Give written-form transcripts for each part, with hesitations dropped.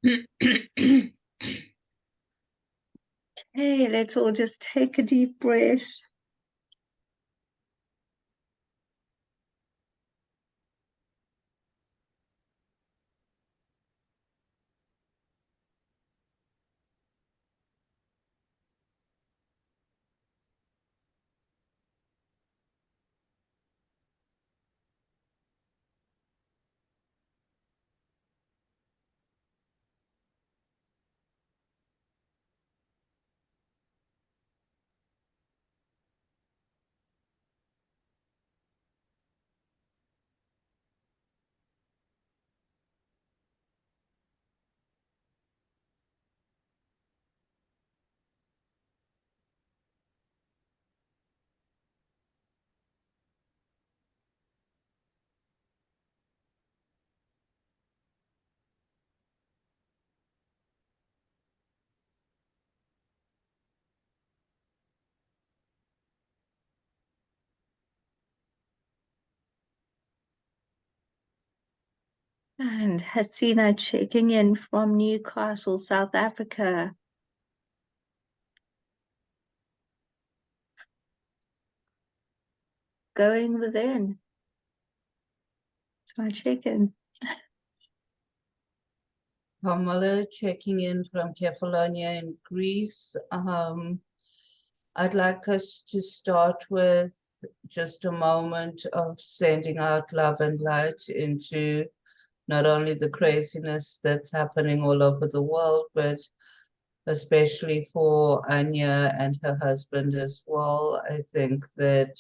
Okay, let's all just take a deep breath. And Hasina checking in from Newcastle, South Africa. Going within. It's my check-in. Pamela checking in from Kefalonia in Greece. I'd like us to start with just a moment of sending out love and light into not only the craziness that's happening all over the world, but especially for Anya and her husband as well. I think that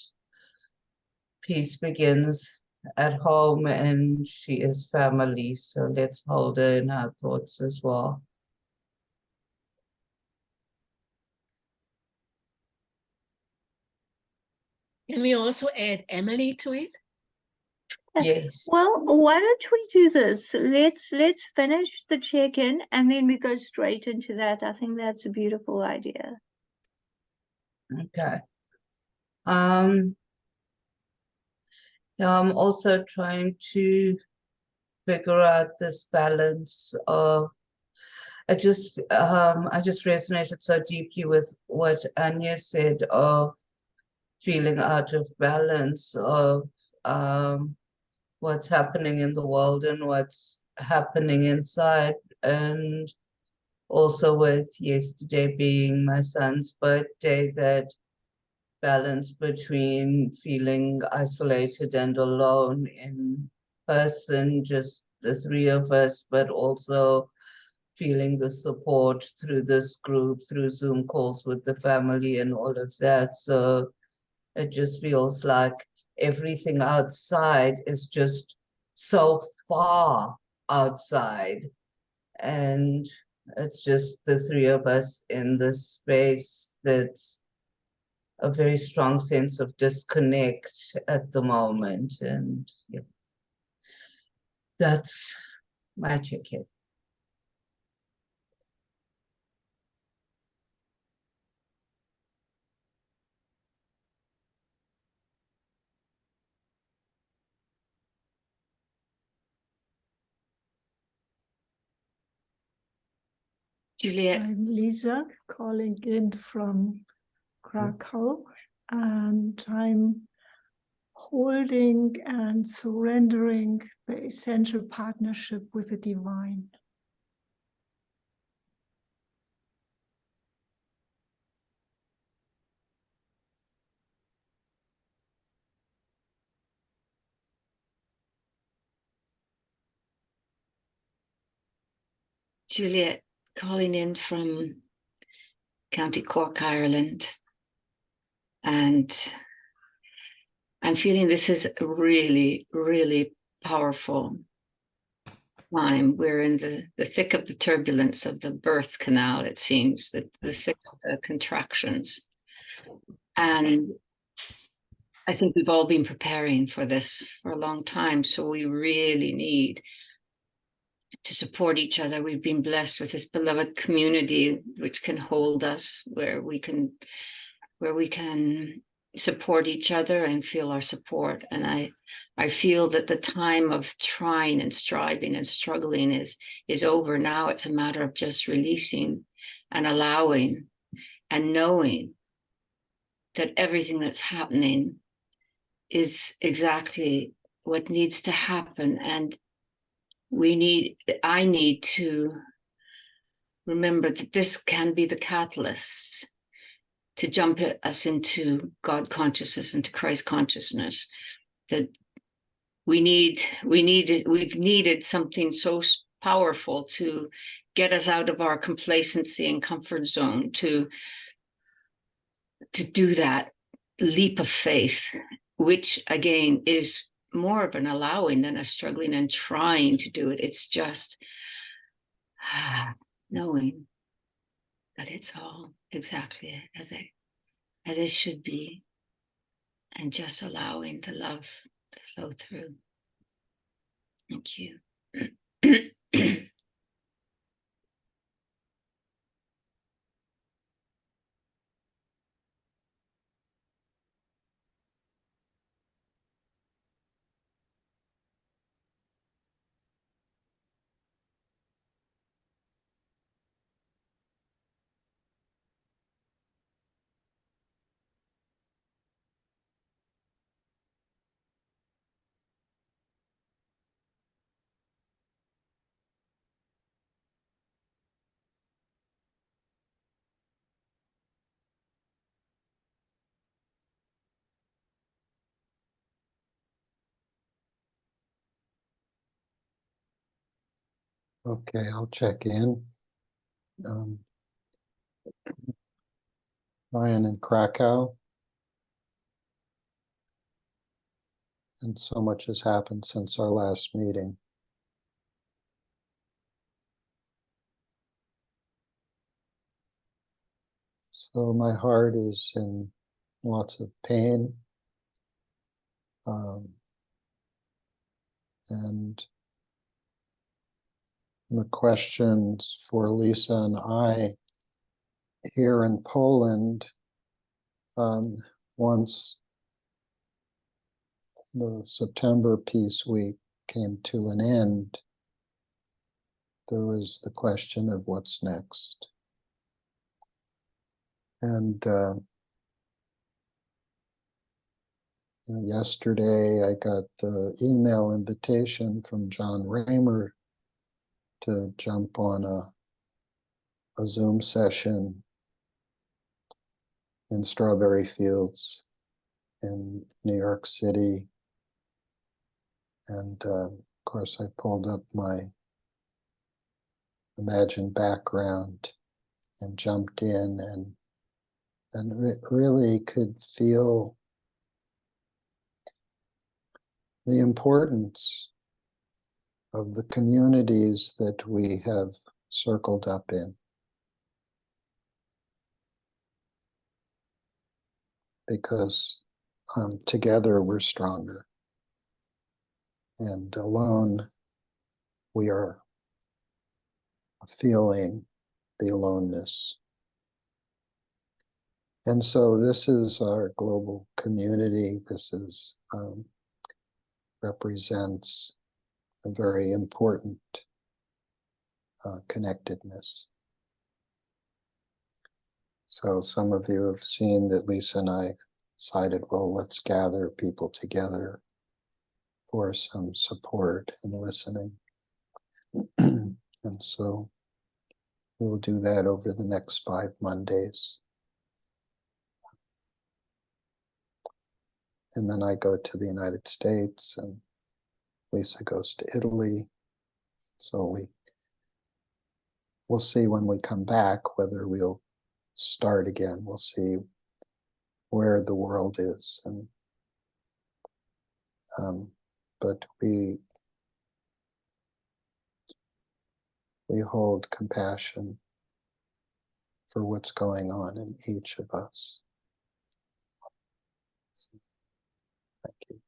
peace begins at home and she is family. So let's hold her in our thoughts as well. Can we also add Emily to it? Yes. Well, why don't we do this? Let's finish the check-in and then we go straight into that. I think that's a beautiful idea. Okay. I'm also trying to figure out this balance of I just resonated so deeply with what Anya said of feeling out of balance of what's happening in the world and what's happening inside. And also with yesterday being my son's birthday, that balance between feeling isolated and alone in person, just the three of us, but also feeling the support through this group, through Zoom calls with the family and all of that. So it just feels like everything outside is just so far outside. And it's just the three of us in this space that's a very strong sense of disconnect at the moment. And yeah, that's my check-in. Juliet. I'm Lisa, calling in from Krakow, and I'm holding and surrendering the essential partnership with the divine. Juliet, calling in from County Cork, Ireland. And I'm feeling this is a really, really powerful time. We're in the thick of the turbulence of the birth canal, it seems, the thick of the contractions. And I think we've all been preparing for this for a long time. So we really need to support each other. We've been blessed with this beloved community which can hold us, where we can support each other and feel our support. And I feel that the time of trying and striving and struggling is over. Now it's a matter of just releasing and allowing and knowing that everything that's happening is exactly what needs to happen. And I need to remember that this can be the catalyst to jump us into God consciousness, into Christ consciousness. That we've needed something so powerful to get us out of our complacency and comfort zone, to do that leap of faith, which again is more of an allowing than a struggling and trying to do it. It's just knowing that it's all exactly as it should be, and just allowing the love to flow through. Thank you. Okay, I'll check in. Ryan in Krakow. And so much has happened since our last meeting. So my heart is in lots of pain. And the questions for Lisa and I here in Poland, once the September Peace Week came to an end, there was the question of what's next. And yesterday I got the email invitation from John Raymer to jump on a Zoom session in Strawberry Fields in New York City. And of course I pulled up my imagined background and jumped in and really could feel the importance of the communities that we have circled up in. Because together we're stronger. And alone we are feeling the aloneness. And so this is our global community. This is represents a very important connectedness. So some of you have seen that Lisa and I decided, well, let's gather people together for some support and listening. And so we will do that over the next 5 Mondays. And then I go to the United States and Lisa goes to Italy. So we'll see when we come back whether we'll start again. We'll see where the world is. And but we hold compassion for what's going on in each of us. So, thank you.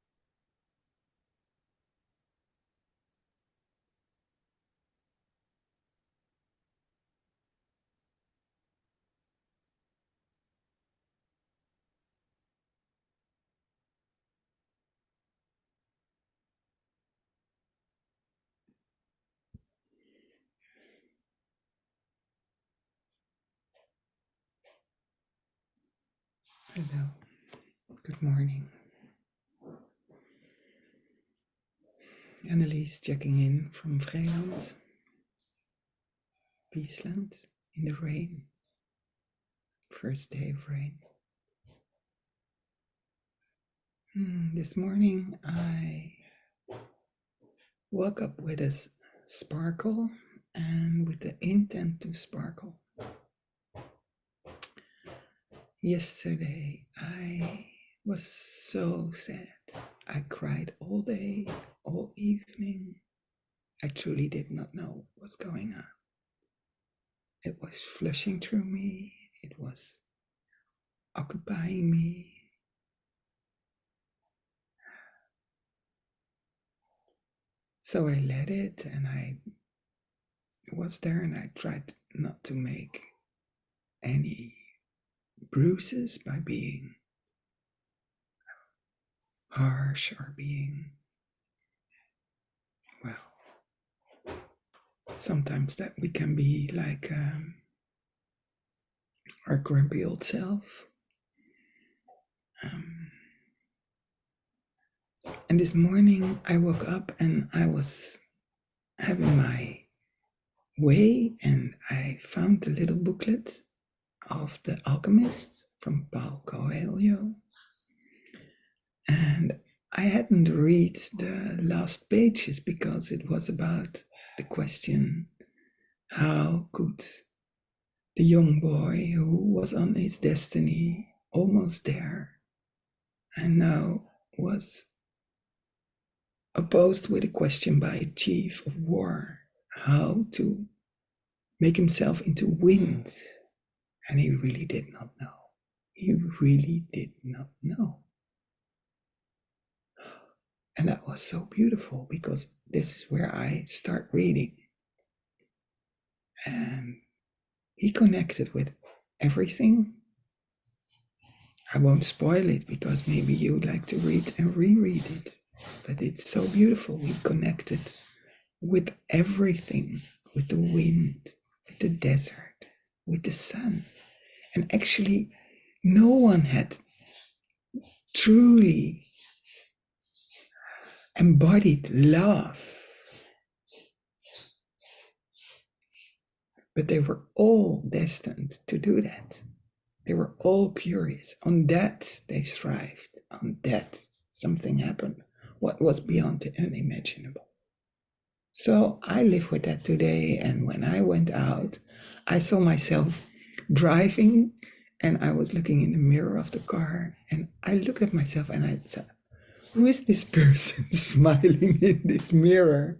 Hello, good morning. Annelies checking in from Vreeland, Friesland, in the rain. First day of rain. This morning I woke up with a sparkle and with the intent to sparkle. Yesterday I was so sad. I cried all day, all evening. I truly did not know what was going on. It was flushing through me. It was occupying me. So I let it, and I was there, and I tried not to make any bruises by being harsh or being, well, sometimes that we can be like our grumpy old self. And this morning I woke up and I was having my way, and I found the little booklet of The Alchemist from Paulo Coelho. And I hadn't read the last pages because it was about the question, how could the young boy who was on his destiny, almost there, and now was opposed with a question by a chief of war, how to make himself into wind. And he really did not know. He really did not know. And that was so beautiful because this is where I start reading. And he connected with everything. I won't spoil it because maybe you like to read and reread it. But it's so beautiful. He connected with everything, with the wind, with the desert, with the sun. And actually, no one had truly embodied love. But they were all destined to do that. They were all curious. On that, they thrived. On that, something happened. What was beyond the unimaginable. So I live with that today. And when I went out, I saw myself driving, and I was looking in the mirror of the car. And I looked at myself and I said, who is this person smiling in this mirror?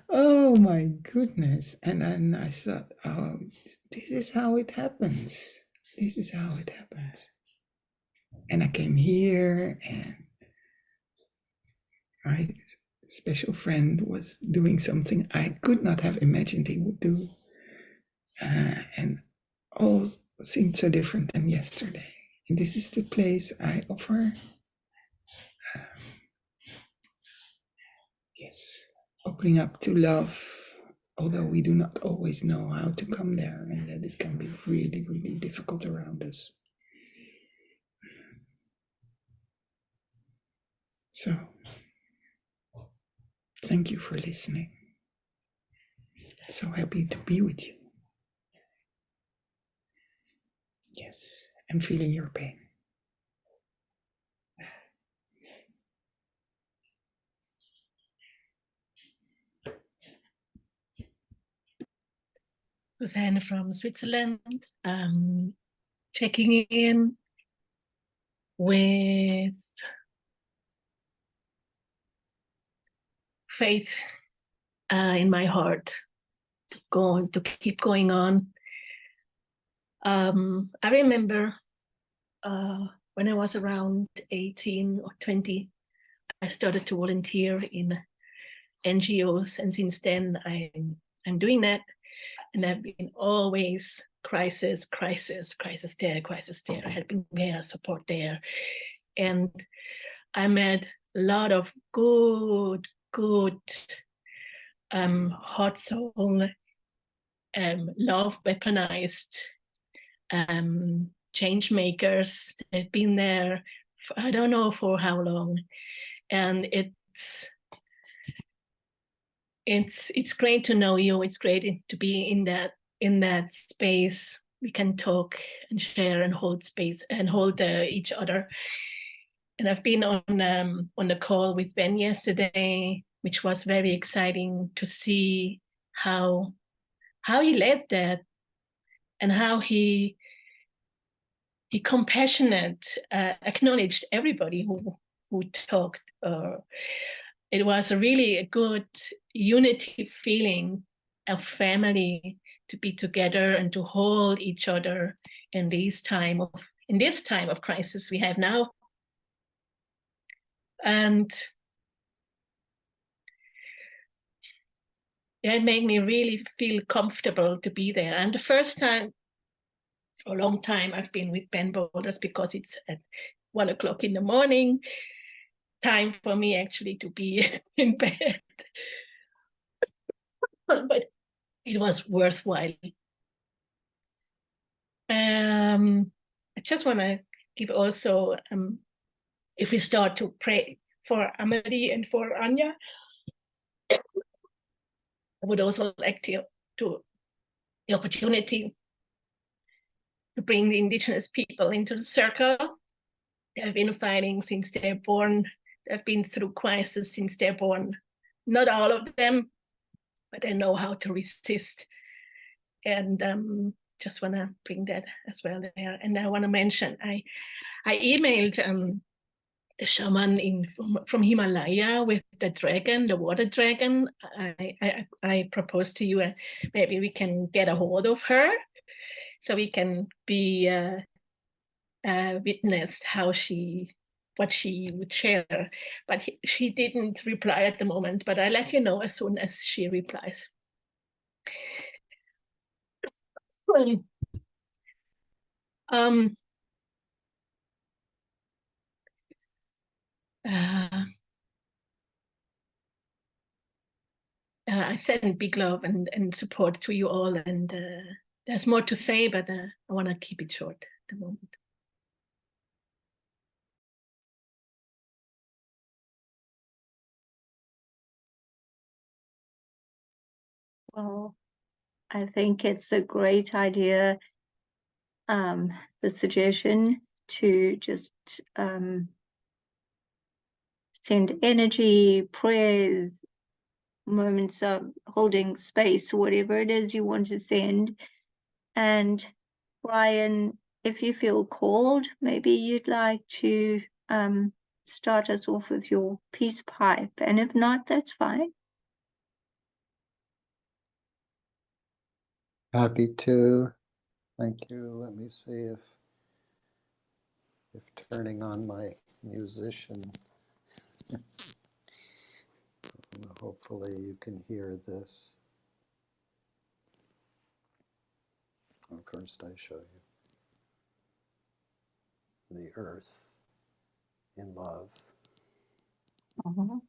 Oh my goodness. And then I thought, oh, this is how it happens. This is how it happens. And I came here, and my special friend was doing something I could not have imagined he would do. And all seemed so different than yesterday. And this is the place I offer. Yes. Opening up to love, although we do not always know how to come there, and that it can be really, really difficult around us. So, thank you for listening. So happy to be with you. Yes, I'm feeling your pain. Susanne from Switzerland, checking in with faith in my heart to keep going on. I remember when I was around 18 or 20, I started to volunteer in NGOs, and since then I'm doing that. And I've been always crisis there. I had been there, support there. And I met a lot of good, heart, soul, love weaponized change makers. They've been there, for, I don't know for how long, and it's great to know you. It's great to be in that space. We can talk and share and hold space and hold each other. And I've been on the call with Ben yesterday, which was very exciting to see how he led that and how he compassionate acknowledged everybody who talked. It was really a good unity feeling of family to be together and to hold each other in this time of crisis we have now. And it made me really feel comfortable to be there. And the first time for a long time I've been with Ben Boulders, because it's at 1 o'clock in the morning, time for me actually to be in bed. But it was worthwhile. I just want to give also, if we start to pray for Amelie and for Anya, I would also like to the opportunity to bring the indigenous people into the circle. They have been fighting since they're born. They've been through crisis since they're born. Not all of them, but they know how to resist. And just want to bring that as well there. And I want to mention, I emailed the shaman from Himalaya with the dragon, the water dragon. I proposed to you, maybe we can get a hold of her so we can be witnessed what she would share. But she didn't reply at the moment, but I'll let you know as soon as she replies. I send big love and support to you all, and there's more to say, but I want to keep it short at the moment. Well, I think it's a great idea, the suggestion to just send energy, prayers, moments of holding space, whatever it is you want to send. And Brian, if you feel called, maybe you'd like to start us off with your peace pipe. And if not, that's fine. Happy to. Thank you. Let me see if turning on my musician. Hopefully you can hear this. Well, first I show you the earth in love. Uh-huh.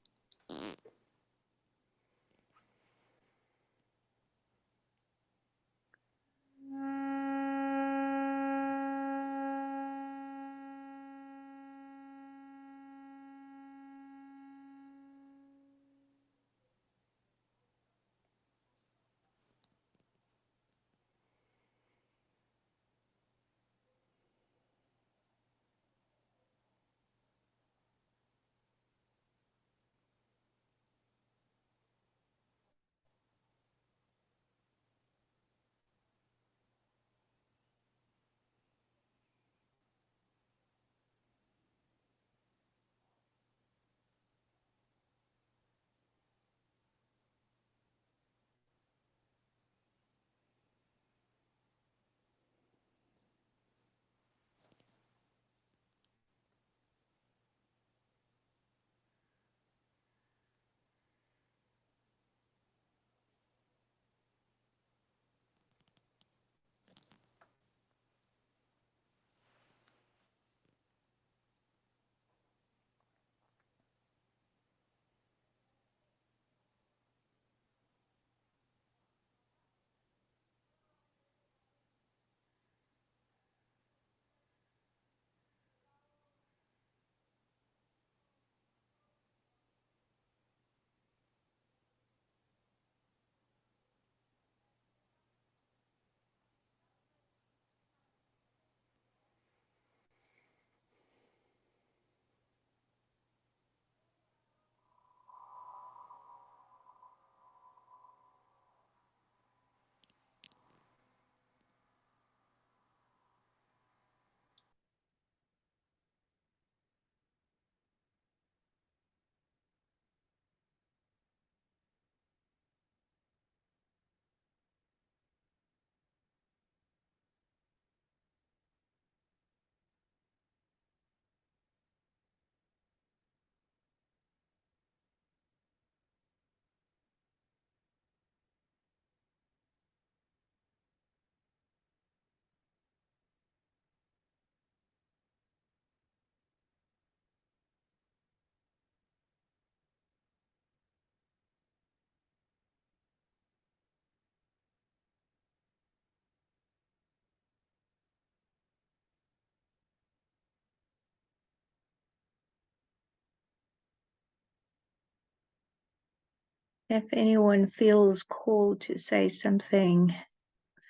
If anyone feels called to say something,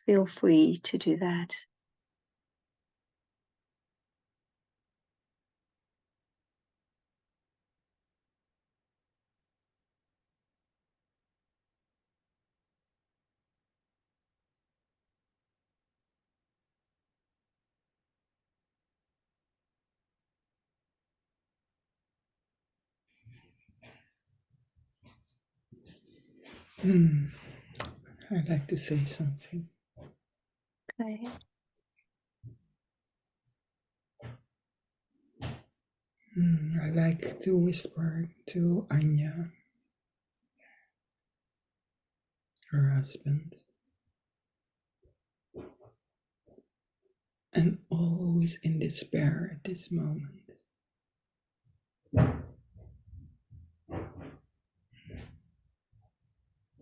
feel free to do that. I'd like to say something. Okay. I like to whisper to Anya, her husband, and all who is in despair at this moment.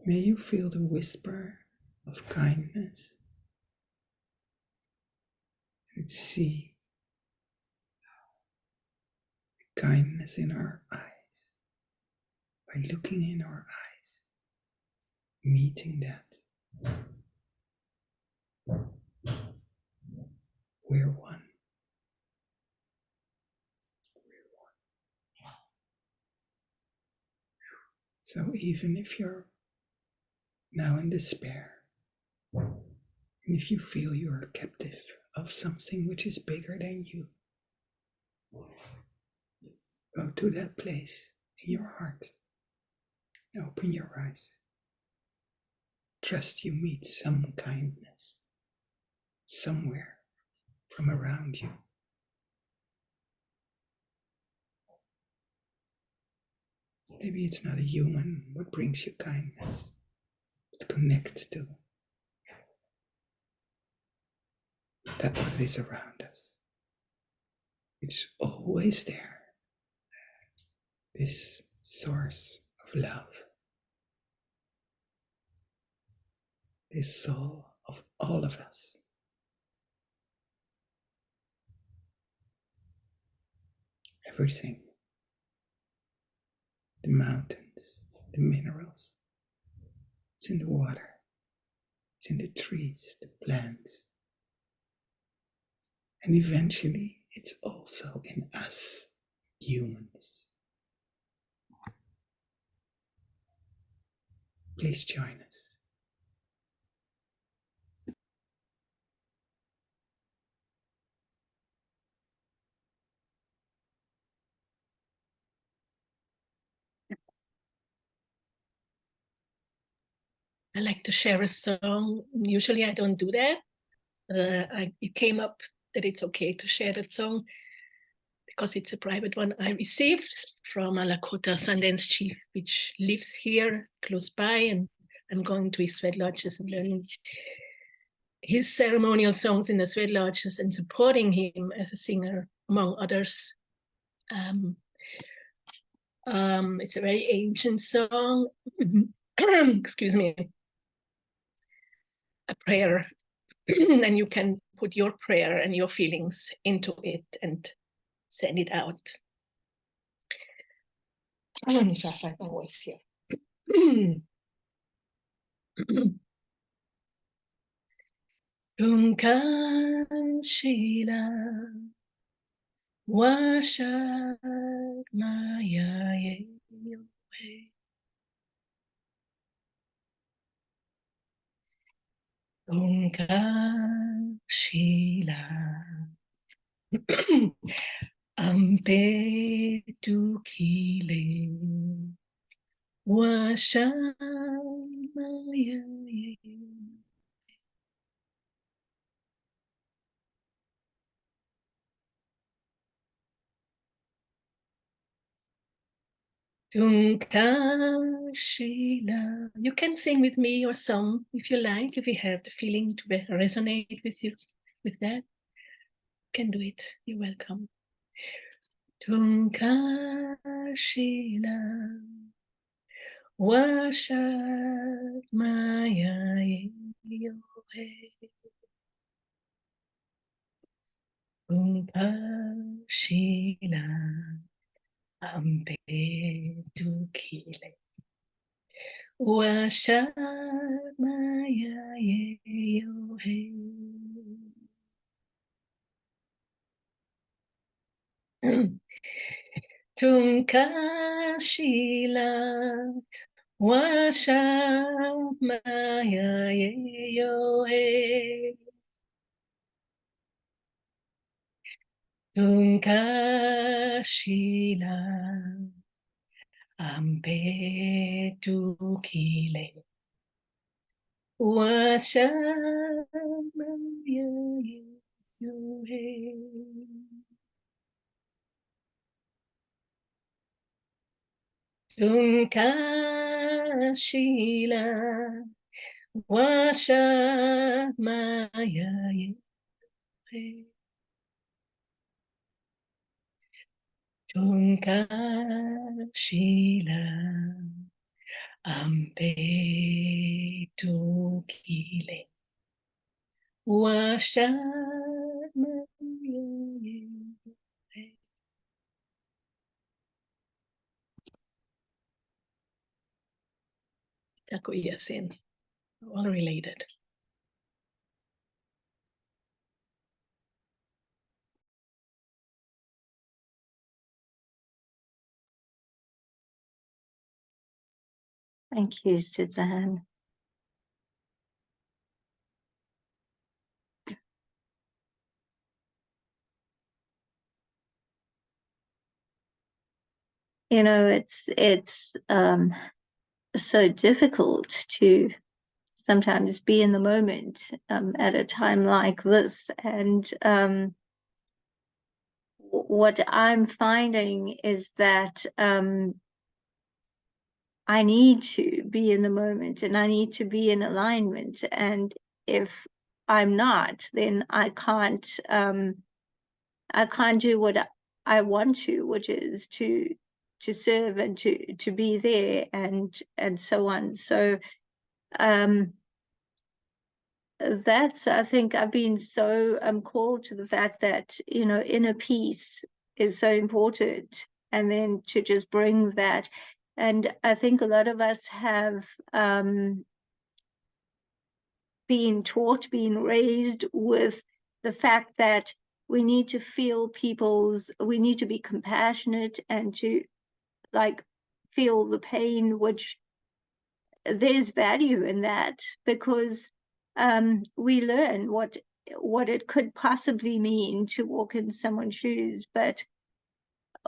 May you feel the whisper of kindness and see the kindness in our eyes by looking in our eyes, meeting that. We're one. So even if you're now in despair, and if you feel you're a captive of something which is bigger than you, go to that place in your heart and open your eyes. Trust you meet some kindness somewhere from around you. Maybe it's not a human what brings you kindness, but connect to that what is around us. It's always there, this source of love, this soul of all of us. Everything, the mountains, the minerals, it's in the water, it's in the trees, the plants, and eventually it's also in us humans. Please join us. I like to share a song. Usually I don't do that. It came up that it's okay to share that song because it's a private one I received from a Lakota Sundance chief, which lives here close by, and I'm going to his sweat lodges and learning his ceremonial songs in the sweat lodges and supporting him as a singer, among others. It's a very ancient song. Excuse me. A prayer. And you can put your prayer and your feelings into it and send it out. If I find my voice here. Tunkan Shila Washak Maya Tunkan Shila Ampe Tukile Washak Maya Tunka Sheila. You can sing with me your song if you like, if you have the feeling to resonate with you with that. You can do it. You're welcome. Tunka Sheila. Washat Maya Yohe. Tunka Sheila. Ampe Tukile. Washa Maya Yo Hey. Tunkashila Washa Maya Yo Hey. Tunkashila Ampe Tukile Washa Maya Yo Hey. Tunkashila Washa Maya Ye. Tunkashila Ampe Tukile Washa Maya Ye. Takoyasin, all related. Thank you, Suzanne. You know, it's so difficult to sometimes be in the moment at a time like this. And what I'm finding is that I need to be in the moment and I need to be in alignment. And if I'm not, then I can't do what I want to, which is to serve and to be there and so on. So that's, I think I've been so called to the fact that, you know, inner peace is so important, and then to just bring that. And I think a lot of us have been taught, been raised with the fact that we need to feel we need to be compassionate and to like feel the pain, which there's value in that, because we learn what it could possibly mean to walk in someone's shoes. But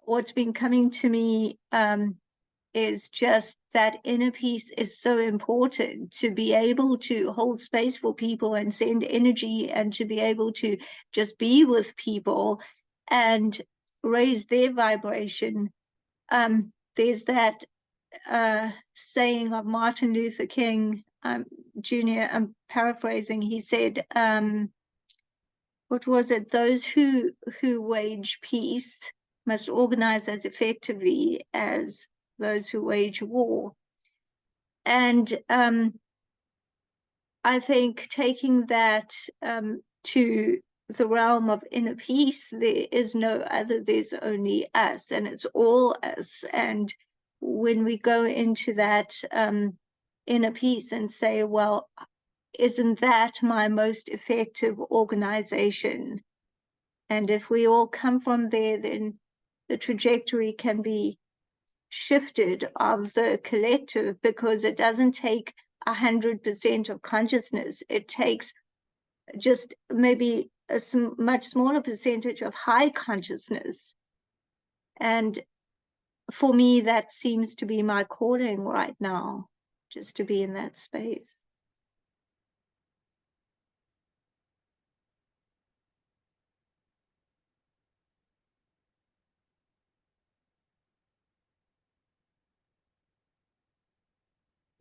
what's been coming to me is just that inner peace is so important, to be able to hold space for people and send energy, and to be able to just be with people and raise their vibration. There's that saying of Martin Luther King Jr., I'm paraphrasing, he said, what was it? Those who wage peace must organize as effectively as those who wage war. And I think taking that to the realm of inner peace, there is no other, there's only us, and it's all us. And when we go into that inner peace and say, well, isn't that my most effective organization? And if we all come from there, then the trajectory can be shifted of the collective, because it doesn't take 100% of consciousness. It takes just maybe a much smaller percentage of high consciousness. And for me, that seems to be my calling right now, just to be in that space.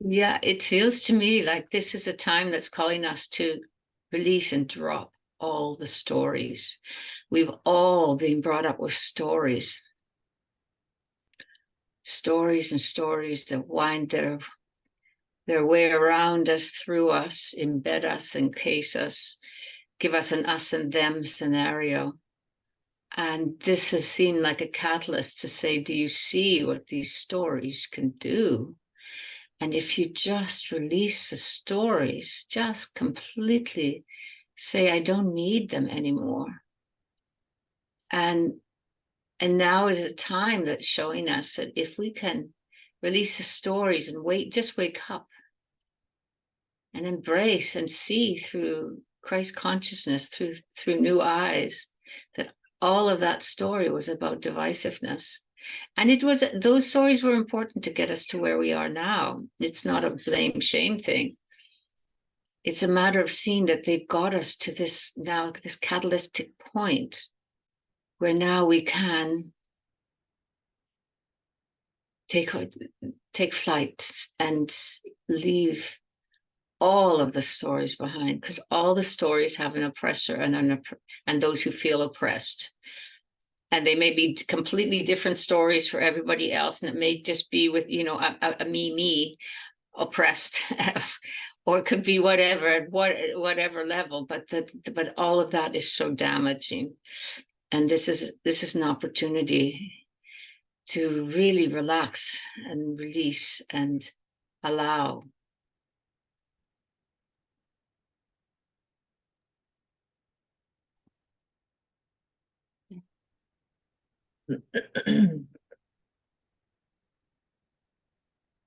Yeah, it feels to me like this is a time that's calling us to release and drop all the stories. We've all been brought up with stories and stories that wind their way around us, through us, embed us, encase us, give us an us and them scenario. And this has seemed like a catalyst to say, do you see what these stories can do? And if you just release the stories, just completely say, I don't need them anymore. And now is a time that's showing us that if we can release the stories and just wake up and embrace and see through Christ consciousness, through new eyes, that all of that story was about divisiveness. And those stories were important to get us to where we are now. It's not a blame shame thing. It's a matter of seeing that they've got us to this catalytic point where now we can take flight and leave all of the stories behind, because all the stories have an oppressor and those who feel oppressed. And they may be completely different stories for everybody else, and it may just be with a me oppressed, or it could be whatever level. But all of that is so damaging, and this is an opportunity to really relax and release and allow.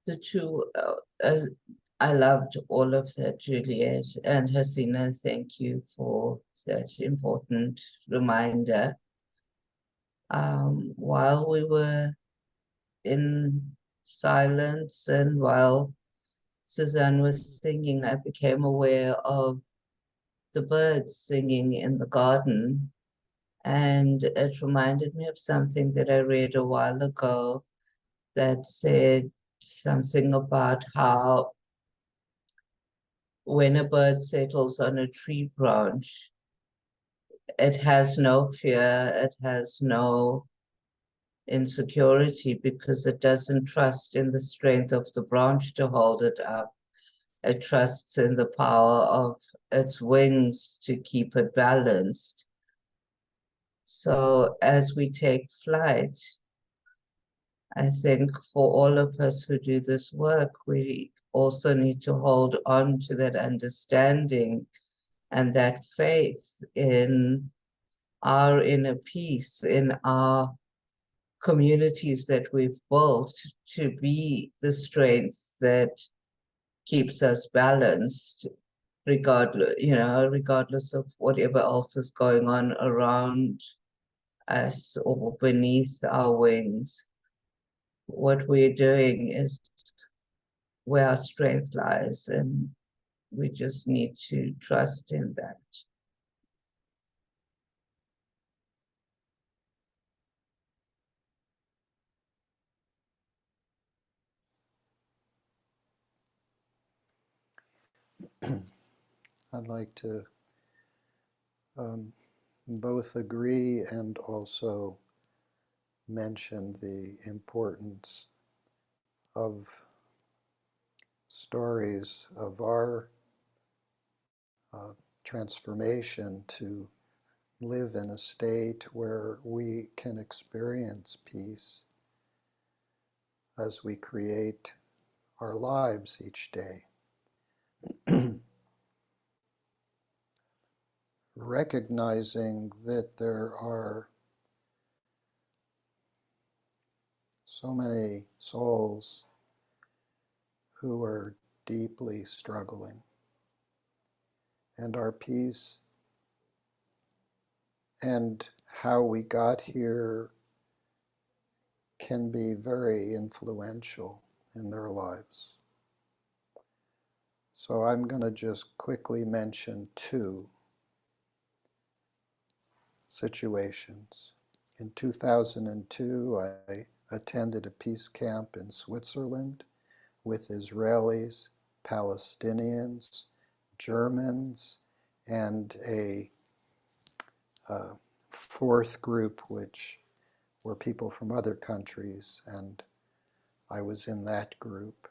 The two, I loved all of that, Juliet and Hasina. Thank you for such important reminder. While we were in silence and while Suzanne was singing, I became aware of the birds singing in the garden. And it reminded me of something that I read a while ago that said something about how when a bird settles on a tree branch, it has no fear, it has no insecurity, because it doesn't trust in the strength of the branch to hold it up. It trusts in the power of its wings to keep it balanced. So as we take flight, I think for all of us who do this work, we also need to hold on to that understanding and that faith in our inner peace, in our communities that we've built to be the strength that keeps us balanced, regardless of whatever else is going on around us or beneath our wings. What we're doing is where our strength lies, and we just need to trust in that. I'd like to both agree and also mention the importance of stories of our transformation to live in a state where we can experience peace as we create our lives each day. Recognizing that there are so many souls who are deeply struggling, and our peace and how we got here can be very influential in their lives. So I'm going to just quickly mention two situations. In 2002, I attended a peace camp in Switzerland with Israelis, Palestinians, Germans, and a fourth group, which were people from other countries, and I was in that group.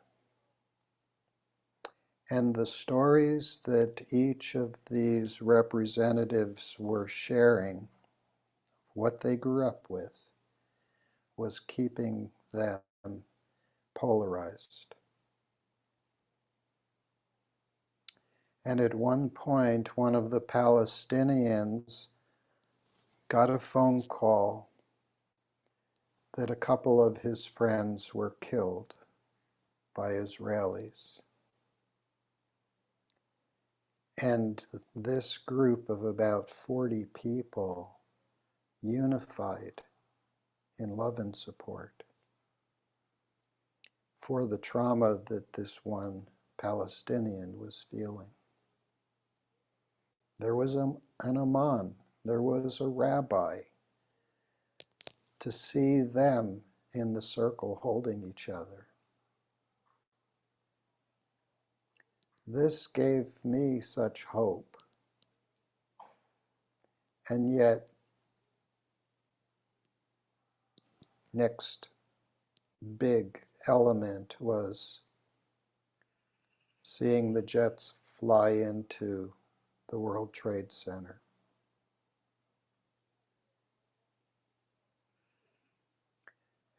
And the stories that each of these representatives were sharing, what they grew up with, was keeping them polarized. And at one point, one of the Palestinians got a phone call that a couple of his friends were killed by Israelis. And this group of about 40 people unified in love and support for the trauma that this one Palestinian was feeling. There was an imam, there was a rabbi. To see them in the circle holding each other, this gave me such hope. And yet, next big element was seeing the jets fly into the World Trade Center.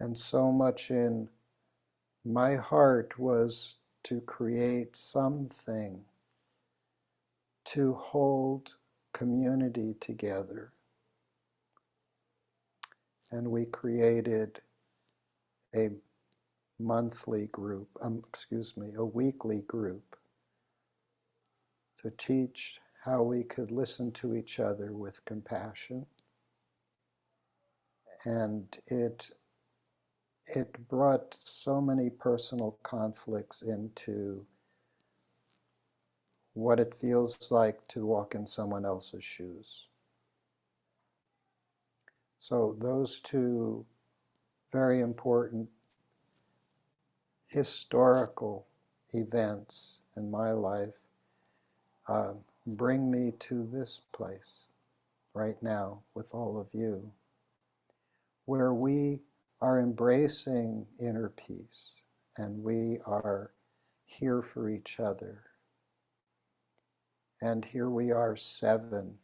And so much in my heart was to create something to hold community together. And we created a monthly group, a weekly group to teach how we could listen to each other with compassion. And it brought so many personal conflicts into what it feels like to walk in someone else's shoes. So those two very important historical events in my life bring me to this place right now with all of you, where we are embracing inner peace and we are here for each other. And here we are, seven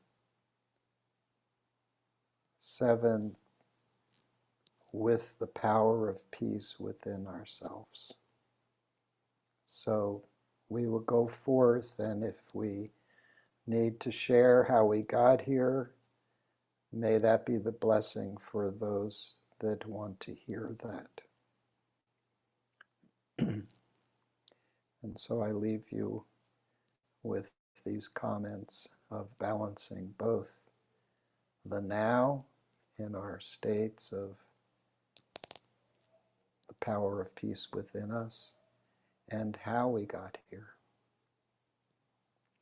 with the power of peace within ourselves. So we will go forth, and if we need to share how we got here, may that be the blessing for those that want to hear that. And so I leave you with these comments of balancing both the now in our states of the power of peace within us and how we got here.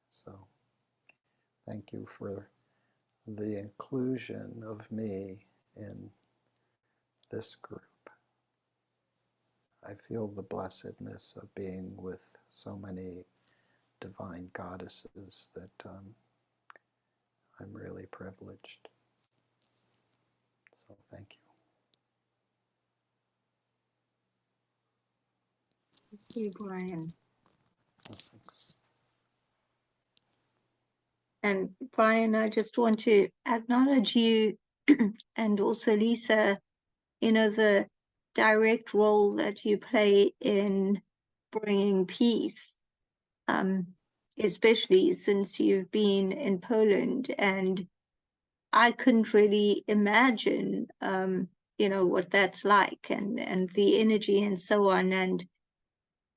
So thank you for the inclusion of me in this group. I feel the blessedness of being with so many divine goddesses that I'm really privileged. So thank you. Thank you, Brian. Blessings. And Brian, I just want to acknowledge you and also Lisa, the direct role that you play in bringing peace, especially since you've been in Poland. And I couldn't really imagine, what that's like and the energy and so on. And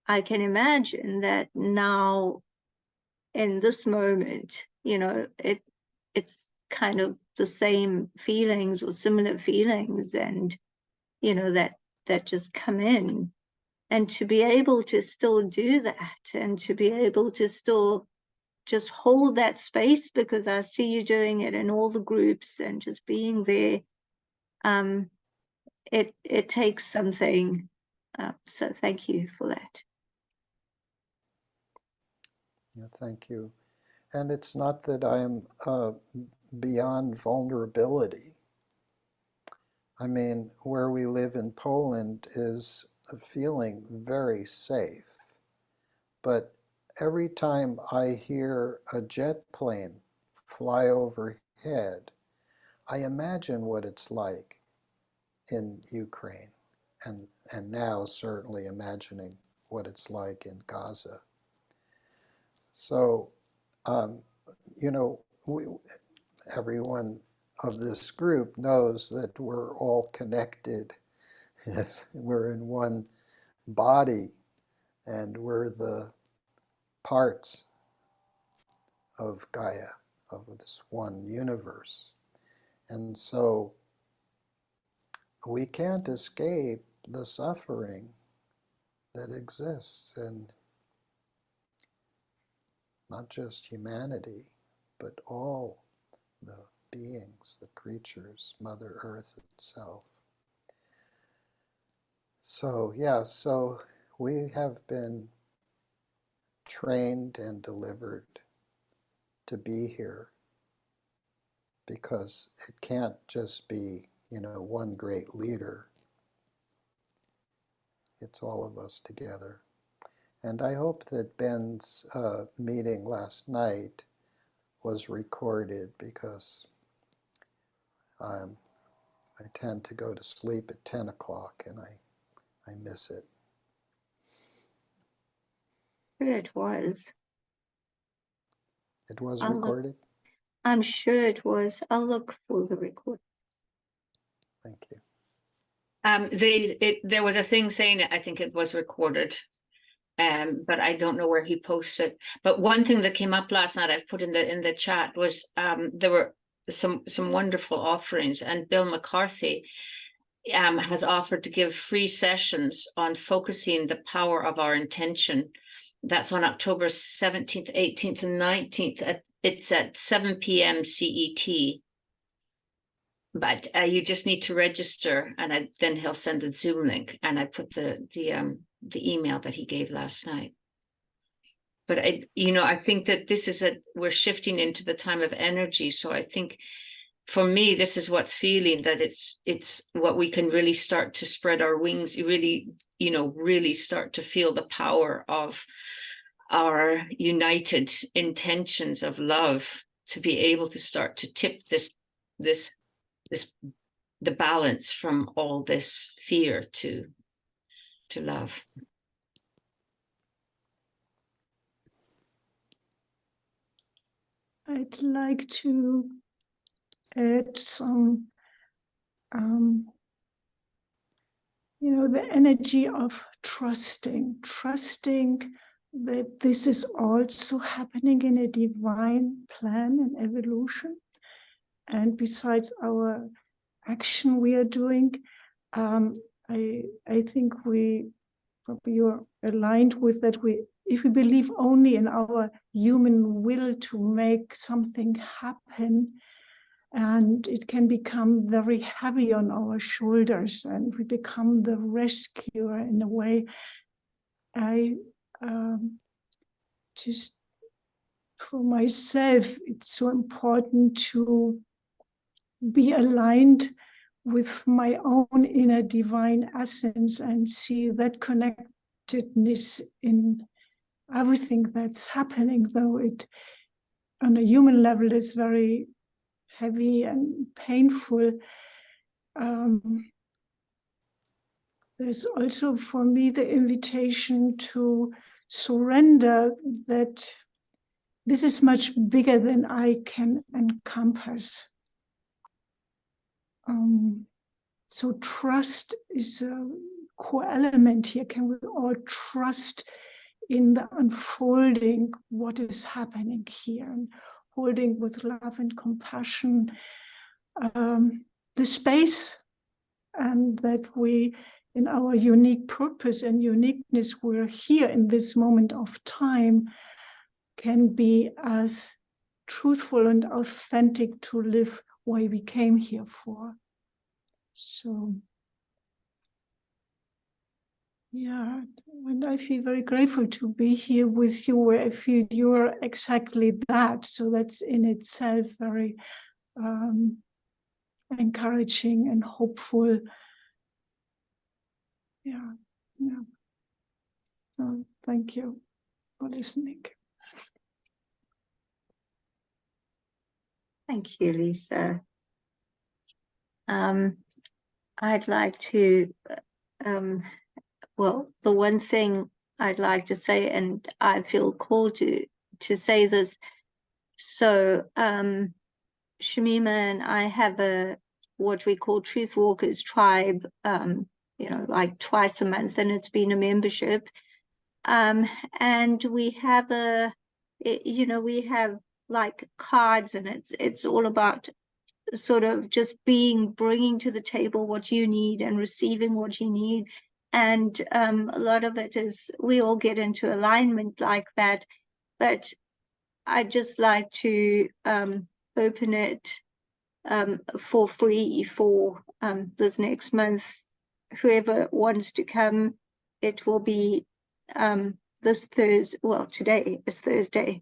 I can imagine that now in this moment, it's kind of the same feelings or similar feelings, and that just come in, and to be able to still do that and to be able to still just hold that space, because I see you doing it in all the groups and just being there. It takes something. So thank you for that. Yeah, thank you. And it's not that I'm beyond vulnerability. I mean, where we live in Poland is feeling very safe. But every time I hear a jet plane fly overhead, I imagine what it's like in Ukraine, and now certainly imagining what it's like in Gaza. So you know, everyone of this group knows that we're all connected. Yes, we're in one body, and we're the parts of Gaia, of this one universe. And so we can't escape the suffering that exists in not just humanity, but all the beings, the creatures, Mother Earth itself. So, yeah, so we have been trained and delivered to be here because it can't just be, you know, one great leader. It's all of us together. And I hope that Ben's meeting last night was recorded, because I tend to go to sleep at 10 o'clock and I miss it. It was. It was I'll look. recorded? I'm sure it was. I'll look for the record. Thank you. There was a thing saying I think it was recorded, but I don't know where he posted. But one thing that came up last night, I've put in the chat, was there were some wonderful offerings, and Bill McCarthy has offered to give free sessions on focusing the power of our intention. That's on October 17th, 18th, and 19th. It's at 7 p.m. CET. But you just need to register, and then he'll send the Zoom link. And I put the email that he gave last night. But I think that this is we're shifting into the time of energy. So I think for me, this is what's feeling, that it's what we can really start to spread our wings. You really start to feel the power of our united intentions of love, to be able to start to tip the balance from all this fear to love. I'd like to add some, the energy of trusting that this is also happening in a divine plan and evolution. And besides our action we are doing, I think you're aligned with that. If we believe only in our human will to make something happen, and it can become very heavy on our shoulders, and we become the rescuer in a way. I just, for myself, it's so important to be aligned with my own inner divine essence and see that connectedness in everything that's happening, though it on a human level is very heavy and painful. There's also for me the invitation to surrender that this is much bigger than I can encompass. So trust is a core element here. Can we all trust in the unfolding what is happening here, and holding with love and compassion the space, and that we, in our unique purpose and uniqueness, we're here in this moment of time, can be as truthful and authentic to live why we came here for. So, yeah, and I feel very grateful to be here with you, where I feel you're exactly that. So that's in itself very encouraging and hopeful. Yeah. So thank you for listening. Thank you, Lisa. I'd like to, well, the one thing I'd like to say, and I feel called to say this, So Shamima and I have what we call Truth Walkers Tribe, like twice a month, and it's been a membership. And we have we have like cards, and it's all about sort of just bringing to the table what you need and receiving what you need. And a lot of it is we all get into alignment like that. But I'd just like to open it for free for this next month. Whoever wants to come, it will be this Thursday. Well, today is Thursday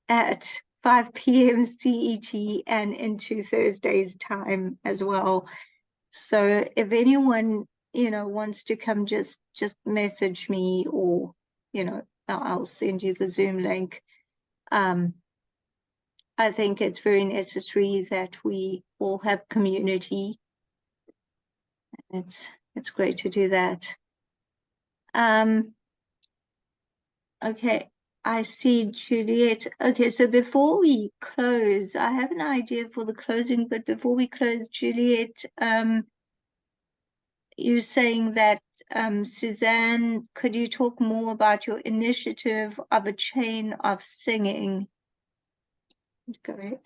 at 5 p.m. CET and into Thursday's time as well. So if anyone wants to come, just message me, or I'll send you the Zoom link. I think it's very necessary that we all have community. It's great to do that. Okay, I see Juliet. Okay, so before we close, I have an idea for the closing, but before we close, Juliet, you're saying that Suzanne, could you talk more about your initiative of a chain of singing? Go ahead.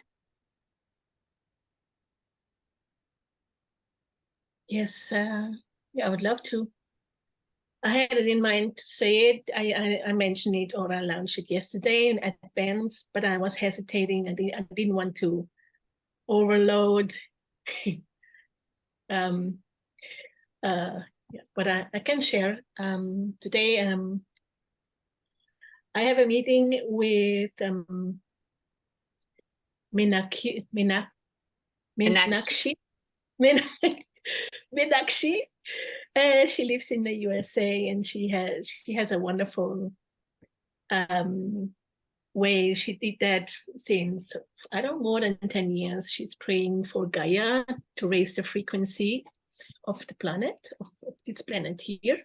Yes, yeah, I would love to. I had it in mind to say it. I mentioned it, or I launched it yesterday in advance, but I was hesitating. I didn't want to overload. Yeah, but I can share. Today, I have a meeting with Meenakshi. She lives in the USA, and she has a wonderful way. She did that since, I don't know, more than 10 years. She's praying for Gaia to raise the frequency of the planet, of this planet here.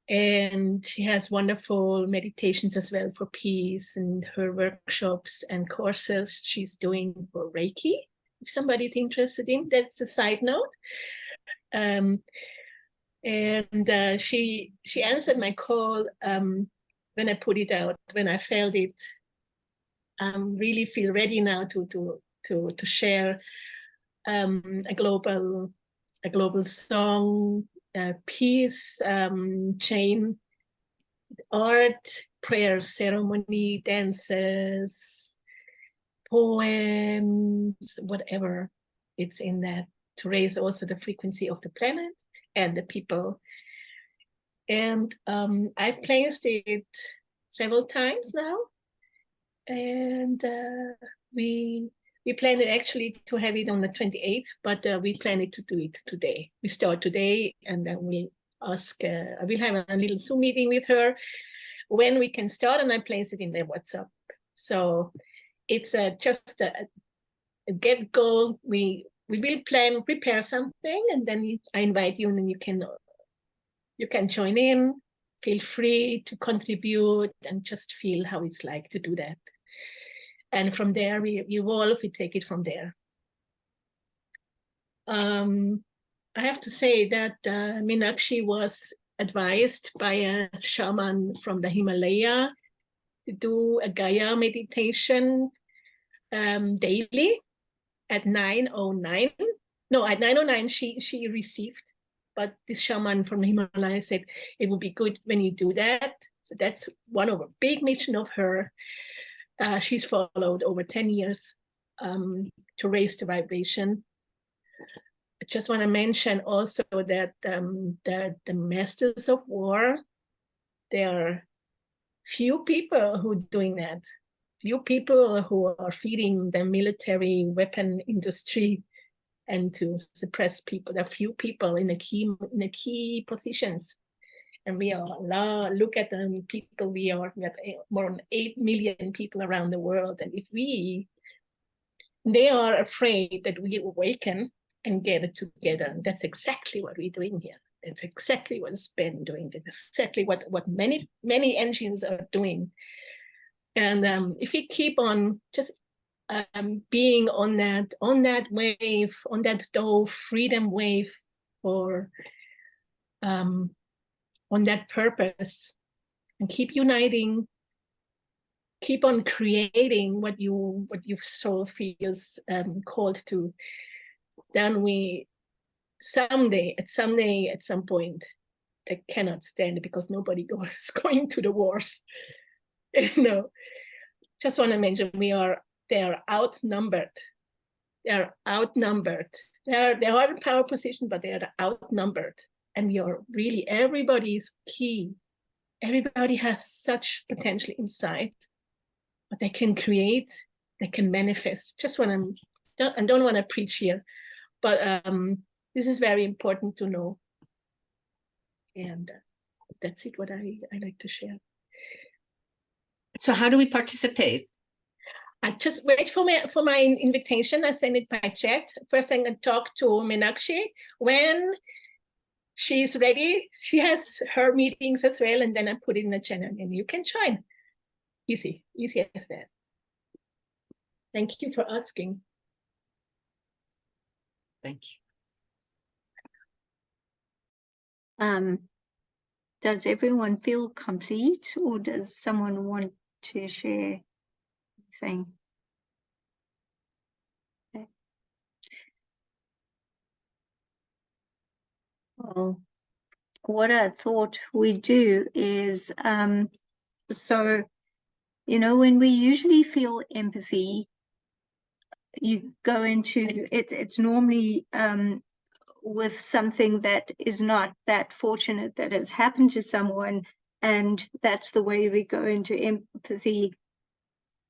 And she has wonderful meditations as well for peace, and her workshops and courses she's doing for Reiki. If somebody's interested in, that's a side note. And she answered my call when I put it out, when I felt it. Really feel ready now to share a global song, peace chain, art, prayer, ceremony, dances, poems, whatever it's in that, to raise also the frequency of the planet and the people. And I placed it several times now, and we planned it actually to have it on the 28th, but we planned to do it today. We start today, and then we ask, I will have a little Zoom meeting with her when we can start, and I place it in the WhatsApp. So it's just a get goal. We will prepare something, and then I invite you, and then you can join in. Feel free to contribute and just feel how it's like to do that. And from there, we evolve, we take it from there. I have to say that Meenakshi was advised by a shaman from the Himalaya to do a Gaia meditation daily at 9:09. No, at 9:09 she received, but this shaman from the Himalaya said it would be good when you do that. So that's one of a big mission of her. She's followed over 10 years to raise the vibration. I just want to mention also that the masters of war, there are few people who are doing that. Few people who are feeding the military weapon industry and to suppress people. There are few people in the key positions. And we are, look at the people we are, we have more than 8 million people around the world. And if they are afraid that we awaken and get it together. And that's exactly what we're doing here. That's exactly what it's been doing. That's exactly what many NGOs are doing. And if you keep on just being on that wave, on that Dove freedom wave, or on that purpose, and keep uniting, keep on creating what your soul feels called to, then we someday, at some point, they cannot stand it because nobody is going to the wars. Just want to mention they are outnumbered. They are outnumbered. They are in power position, but they are outnumbered. And we are really, everybody's key. Everybody has such potential inside, but they can create, they can manifest. I don't want to preach here, but this is very important to know. And that's it, what I like to share. So how do we participate? I just wait for my invitation. I send it by chat. First, I'm going to talk to Meenakshi. When she's ready, she has her meetings as well, and then I put it in the channel, and you can join. Easy as that. Thank you for asking. Thank you. Does everyone feel complete, or does someone want to share anything? Okay. Well, what I thought we'd do is, so, when we usually feel empathy, you go into it, it's normally with something that is not that fortunate that has happened to someone, and that's the way we go into empathy.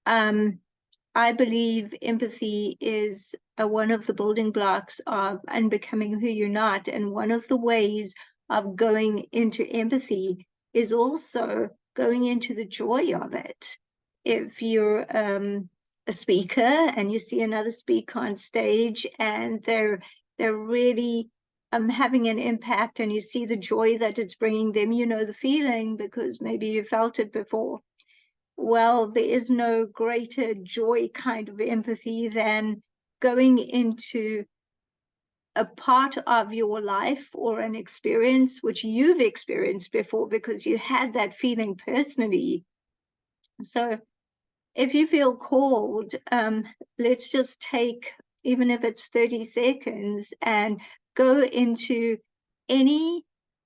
I believe empathy is one of the building blocks of unbecoming who you're not, and one of the ways of going into empathy is also going into the joy of it. If you're a speaker and you see another speaker on stage and they're really having an impact, and you see the joy that it's bringing them, the feeling because maybe you felt it before. Well, there is no greater joy kind of empathy than going into a part of your life or an experience which you've experienced before because you had that feeling personally. So if you feel called, let's just take, even if it's 30 seconds, and go into any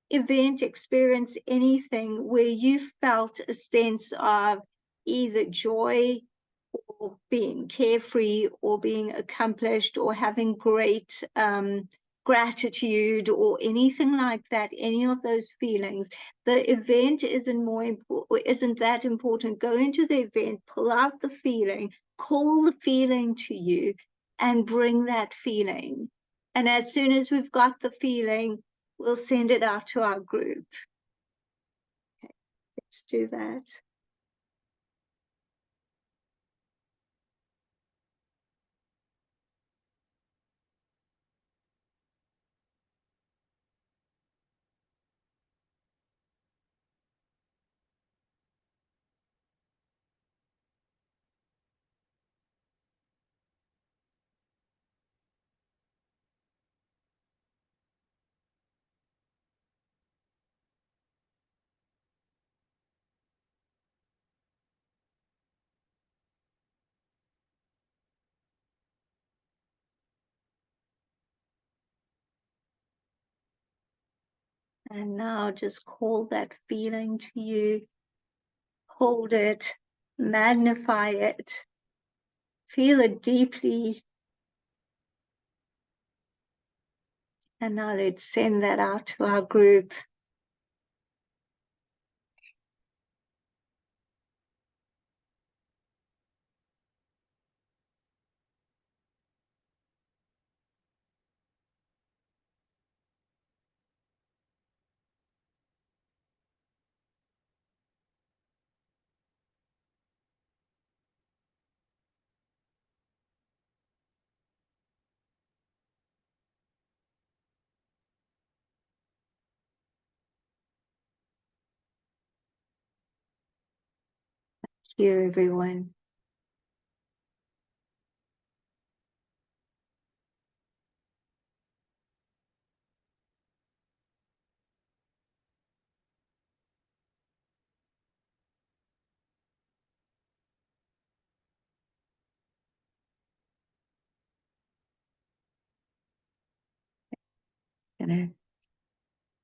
event, experience anything where you felt a sense of either joy or being carefree or being accomplished or having great gratitude or anything like that, any of those feelings. The event isn't that important. Go into the event, pull out the feeling, call the feeling to you, and bring that feeling. And as soon as we've got the feeling, we'll send it out to our group. Okay, let's do that. And now just call that feeling to you, hold it, magnify it, feel it deeply. And now let's send that out to our group. here, everyone. Gonna